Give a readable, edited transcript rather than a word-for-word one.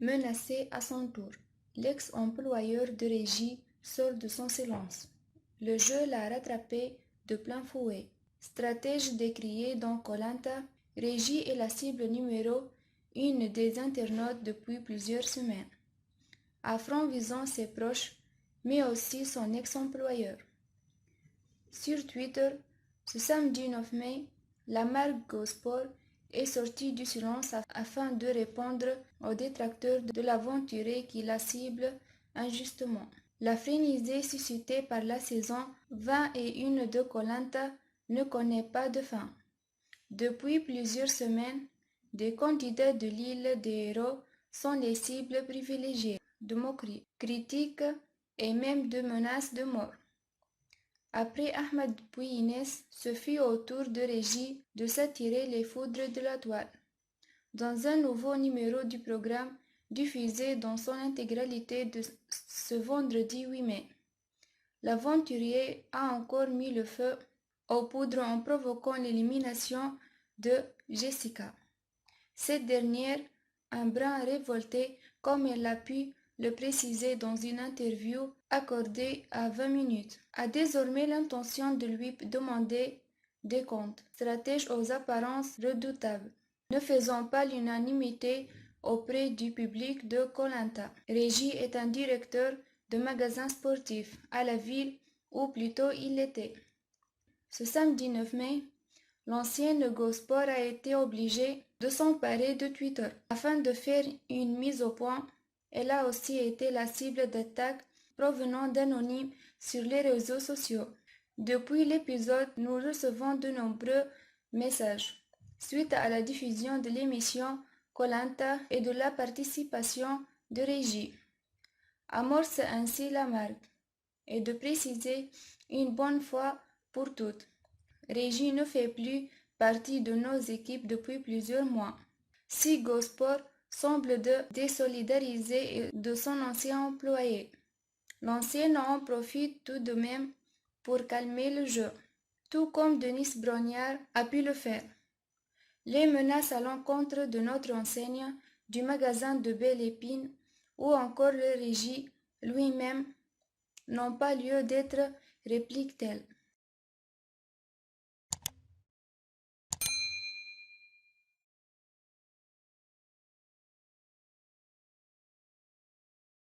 Menacé à son tour, l'ex-employeur de Régie sort de son silence. Le jeu l'a rattrapé de plein fouet. Stratège décrié dans Koh Lanta, Régie est la cible numéro 1 des internautes depuis plusieurs semaines. Affront visant ses proches, mais aussi son ex-employeur. Sur Twitter, ce samedi 9 mai, la marque GoSport est sortie du silence afin de répondre aux détracteurs de l'aventurier qui la cible injustement. La frénésie suscitée par la saison 21 de Koh Lanta ne connaît pas de fin. Depuis plusieurs semaines, des candidats de l'île des héros sont les cibles privilégiées de moqueries, critiques et même de menaces de mort. Après Ahmed Bouinès, ce fut au tour de Régie de s'attirer les foudres de la toile. Dans un nouveau numéro du programme, diffusé dans son intégralité ce vendredi 8 mai, l'aventurier a encore mis le feu aux poudres en provoquant l'élimination de Jessica. Cette dernière, un brin révolté comme elle a pu le préciser dans une interview accordée à 20 minutes, a désormais l'intention de lui demander des comptes, stratège aux apparences redoutables, ne faisant pas l'unanimité auprès du public de Koh Lanta. Régie est un directeur de magasin sportif à la ville, ou plutôt il l'était. Ce samedi 9 mai, l'ancienne GoSport a été obligée de s'emparer de Twitter afin de faire une mise au point. Elle a aussi été la cible d'attaques provenant d'anonymes sur les réseaux sociaux. Depuis l'épisode, nous recevons de nombreux messages suite à la diffusion de l'émission Koh Lanta et de la participation de Régie. Amorce ainsi la marque et de préciser une bonne fois pour toutes. Régie ne fait plus partie de nos équipes depuis plusieurs mois. Si GoSport semble de désolidariser de son ancien employé, l'ancienne en profite tout de même pour calmer le jeu, tout comme Denis Brognard a pu le faire. Les menaces à l'encontre de notre enseigne, du magasin de Belle Épine ou encore le Régie lui-même n'ont pas lieu d'être, réplique-t-elle.